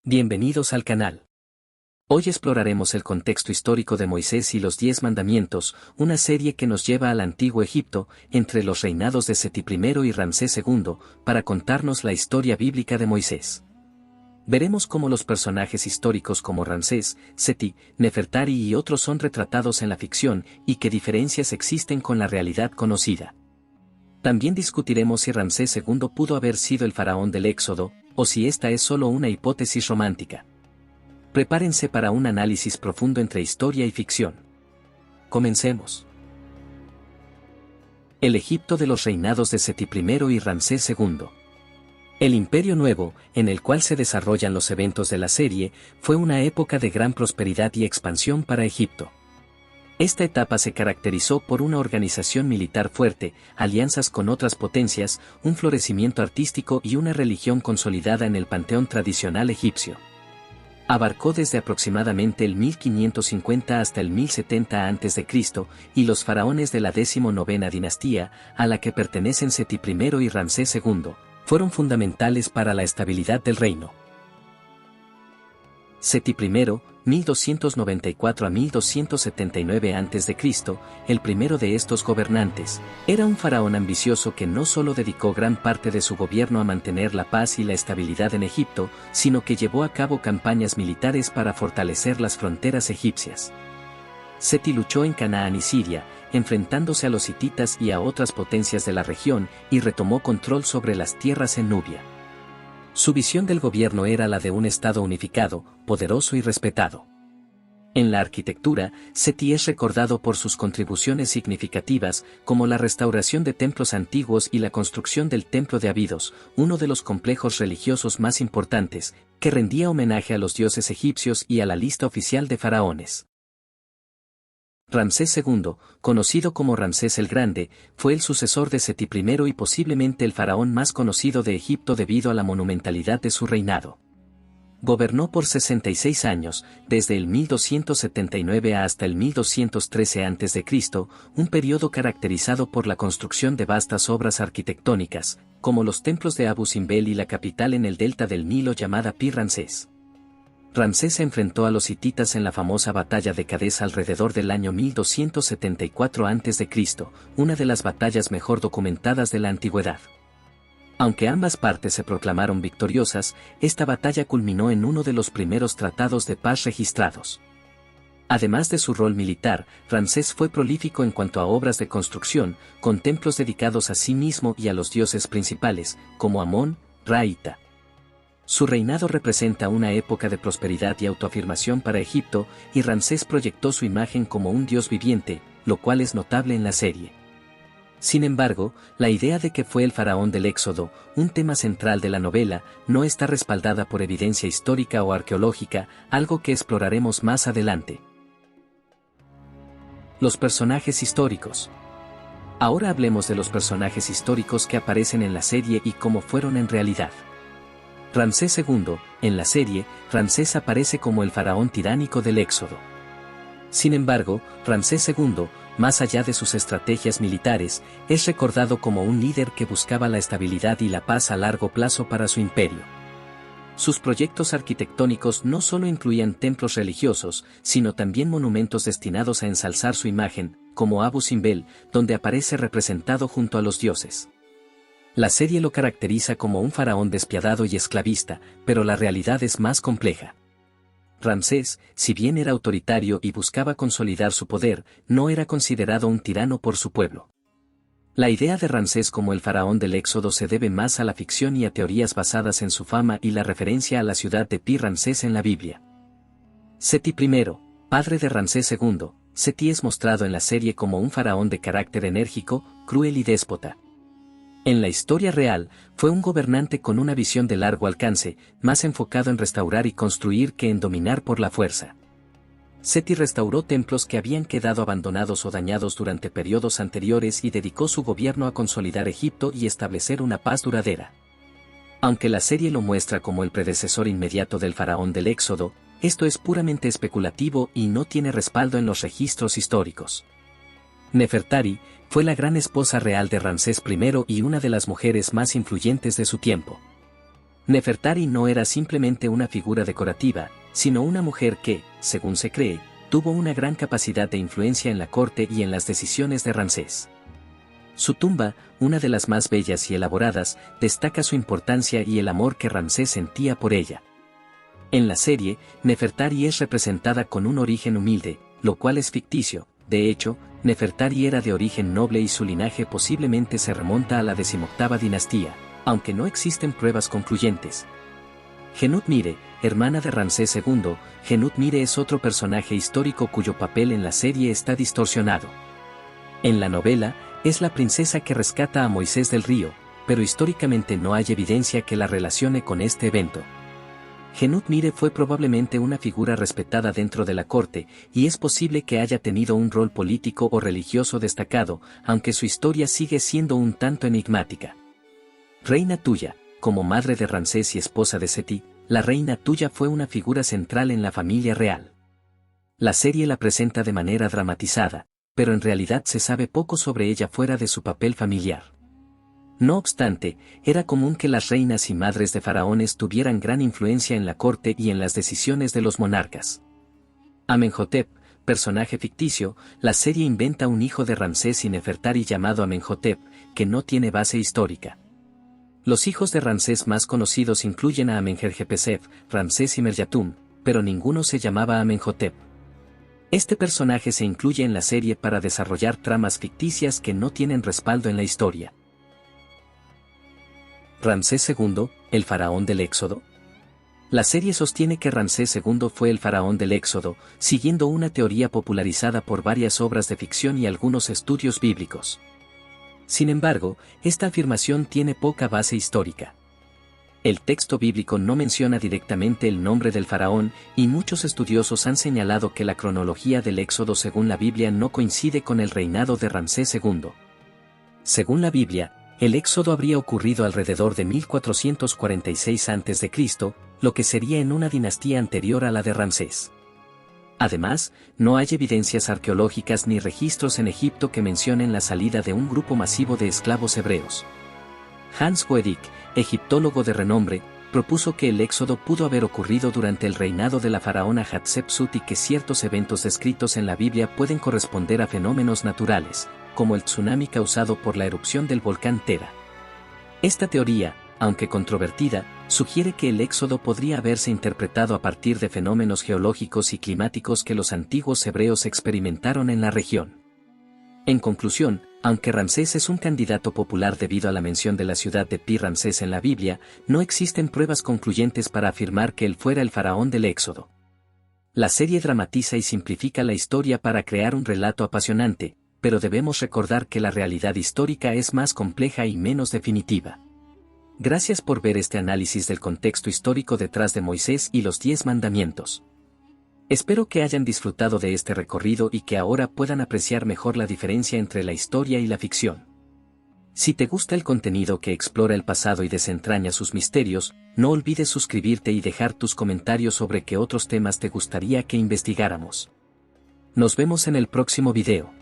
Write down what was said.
Bienvenidos al canal. Hoy exploraremos el contexto histórico de Moisés y los 10 mandamientos, una serie que nos lleva al antiguo Egipto, entre los reinados de Seti I y Ramsés II, para contarnos la historia bíblica de Moisés. Veremos cómo los personajes históricos como Ramsés, Seti, Nefertari y otros son retratados en la ficción y qué diferencias existen con la realidad conocida. También discutiremos si Ramsés II pudo haber sido el faraón del Éxodo, o si esta es solo una hipótesis romántica. Prepárense para un análisis profundo entre historia y ficción. Comencemos. El Egipto de los reinados de Seti I y Ramsés II. El Imperio Nuevo, en el cual se desarrollan los eventos de la serie, fue una época de gran prosperidad y expansión para Egipto. Esta etapa se caracterizó por una organización militar fuerte, alianzas con otras potencias, un florecimiento artístico y una religión consolidada en el panteón tradicional egipcio. Abarcó desde aproximadamente el 1550 hasta el 1070 a.C., y los faraones de la 19ª dinastía, a la que pertenecen Seti I y Ramsés II, fueron fundamentales para la estabilidad del reino. Seti I, 1294 a 1279 a.C., el primero de estos gobernantes, era un faraón ambicioso que no solo dedicó gran parte de su gobierno a mantener la paz y la estabilidad en Egipto, sino que llevó a cabo campañas militares para fortalecer las fronteras egipcias. Seti luchó en Canaán y Siria, enfrentándose a los hititas y a otras potencias de la región, y retomó control sobre las tierras en Nubia. Su visión del gobierno era la de un Estado unificado, poderoso y respetado. En la arquitectura, Seti es recordado por sus contribuciones significativas, como la restauración de templos antiguos y la construcción del Templo de Abidos, uno de los complejos religiosos más importantes, que rendía homenaje a los dioses egipcios y a la lista oficial de faraones. Ramsés II, conocido como Ramsés el Grande, fue el sucesor de Seti I y posiblemente el faraón más conocido de Egipto debido a la monumentalidad de su reinado. Gobernó por 66 años, desde el 1279 hasta el 1213 a.C., un periodo caracterizado por la construcción de vastas obras arquitectónicas, como los templos de Abu Simbel y la capital en el delta del Nilo llamada Pi-Ramsés. Ramsés se enfrentó a los hititas en la famosa batalla de Cades alrededor del año 1274 a.C., una de las batallas mejor documentadas de la antigüedad. Aunque ambas partes se proclamaron victoriosas, esta batalla culminó en uno de los primeros tratados de paz registrados. Además de su rol militar, Ramsés fue prolífico en cuanto a obras de construcción, con templos dedicados a sí mismo y a los dioses principales, como Amón, Ra y Ta. Su reinado representa una época de prosperidad y autoafirmación para Egipto, y Ramsés proyectó su imagen como un dios viviente, lo cual es notable en la serie. Sin embargo, la idea de que fue el faraón del Éxodo, un tema central de la novela, no está respaldada por evidencia histórica o arqueológica, algo que exploraremos más adelante. Los personajes históricos. Ahora hablemos de los personajes históricos que aparecen en la serie y cómo fueron en realidad. Ramsés II, en la serie, Ramsés aparece como el faraón tiránico del Éxodo. Sin embargo, Ramsés II, más allá de sus estrategias militares, es recordado como un líder que buscaba la estabilidad y la paz a largo plazo para su imperio. Sus proyectos arquitectónicos no solo incluían templos religiosos, sino también monumentos destinados a ensalzar su imagen, como Abu Simbel, donde aparece representado junto a los dioses. La serie lo caracteriza como un faraón despiadado y esclavista, pero la realidad es más compleja. Ramsés, si bien era autoritario y buscaba consolidar su poder, no era considerado un tirano por su pueblo. La idea de Ramsés como el faraón del Éxodo se debe más a la ficción y a teorías basadas en su fama y la referencia a la ciudad de Pi-Ramsés en la Biblia. Seti I, padre de Ramsés II, Seti es mostrado en la serie como un faraón de carácter enérgico, cruel y déspota. En la historia real, fue un gobernante con una visión de largo alcance, más enfocado en restaurar y construir que en dominar por la fuerza. Seti restauró templos que habían quedado abandonados o dañados durante periodos anteriores y dedicó su gobierno a consolidar Egipto y establecer una paz duradera. Aunque la serie lo muestra como el predecesor inmediato del faraón del Éxodo, esto es puramente especulativo y no tiene respaldo en los registros históricos. Nefertari fue la gran esposa real de Ramsés I y una de las mujeres más influyentes de su tiempo. Nefertari no era simplemente una figura decorativa, sino una mujer que, según se cree, tuvo una gran capacidad de influencia en la corte y en las decisiones de Ramsés. Su tumba, una de las más bellas y elaboradas, destaca su importancia y el amor que Ramsés sentía por ella. En la serie, Nefertari es representada con un origen humilde, lo cual es ficticio. De hecho, Nefertari era de origen noble y su linaje posiblemente se remonta a la 18ª dinastía, aunque no existen pruebas concluyentes. Genut-Mire, hermana de Ramsés II, Genut-Mire es otro personaje histórico cuyo papel en la serie está distorsionado. En la novela, es la princesa que rescata a Moisés del río, pero históricamente no hay evidencia que la relacione con este evento. Genut-Mire fue probablemente una figura respetada dentro de la corte, y es posible que haya tenido un rol político o religioso destacado, aunque su historia sigue siendo un tanto enigmática. Reina Tuya, como madre de Ramsés y esposa de Seti, la reina Tuya fue una figura central en la familia real. La serie la presenta de manera dramatizada, pero en realidad se sabe poco sobre ella fuera de su papel familiar. No obstante, era común que las reinas y madres de faraones tuvieran gran influencia en la corte y en las decisiones de los monarcas. Amenhotep, personaje ficticio, la serie inventa un hijo de Ramsés y Nefertari llamado Amenhotep, que no tiene base histórica. Los hijos de Ramsés más conocidos incluyen a Amenherjepesef, Ramsés y Meryatum, pero ninguno se llamaba Amenhotep. Este personaje se incluye en la serie para desarrollar tramas ficticias que no tienen respaldo en la historia. Ramsés II, el faraón del Éxodo. La serie sostiene que Ramsés II fue el faraón del Éxodo, siguiendo una teoría popularizada por varias obras de ficción y algunos estudios bíblicos. Sin embargo, esta afirmación tiene poca base histórica. El texto bíblico no menciona directamente el nombre del faraón, y muchos estudiosos han señalado que la cronología del Éxodo según la Biblia no coincide con el reinado de Ramsés II. Según la Biblia, el éxodo habría ocurrido alrededor de 1446 a.C., lo que sería en una dinastía anterior a la de Ramsés. Además, no hay evidencias arqueológicas ni registros en Egipto que mencionen la salida de un grupo masivo de esclavos hebreos. Hans Goedik, egiptólogo de renombre, propuso que el éxodo pudo haber ocurrido durante el reinado de la faraona Hatshepsut y que ciertos eventos descritos en la Biblia pueden corresponder a fenómenos naturales, como el tsunami causado por la erupción del volcán Tera. Esta teoría, aunque controvertida, sugiere que el éxodo podría haberse interpretado a partir de fenómenos geológicos y climáticos que los antiguos hebreos experimentaron en la región. En conclusión, aunque Ramsés es un candidato popular debido a la mención de la ciudad de Pi-Ramsés en la Biblia, no existen pruebas concluyentes para afirmar que él fuera el faraón del éxodo. La serie dramatiza y simplifica la historia para crear un relato apasionante, pero debemos recordar que la realidad histórica es más compleja y menos definitiva. Gracias por ver este análisis del contexto histórico detrás de Moisés y los 10 mandamientos. Espero que hayan disfrutado de este recorrido y que ahora puedan apreciar mejor la diferencia entre la historia y la ficción. Si te gusta el contenido que explora el pasado y desentraña sus misterios, no olvides suscribirte y dejar tus comentarios sobre qué otros temas te gustaría que investigáramos. Nos vemos en el próximo video.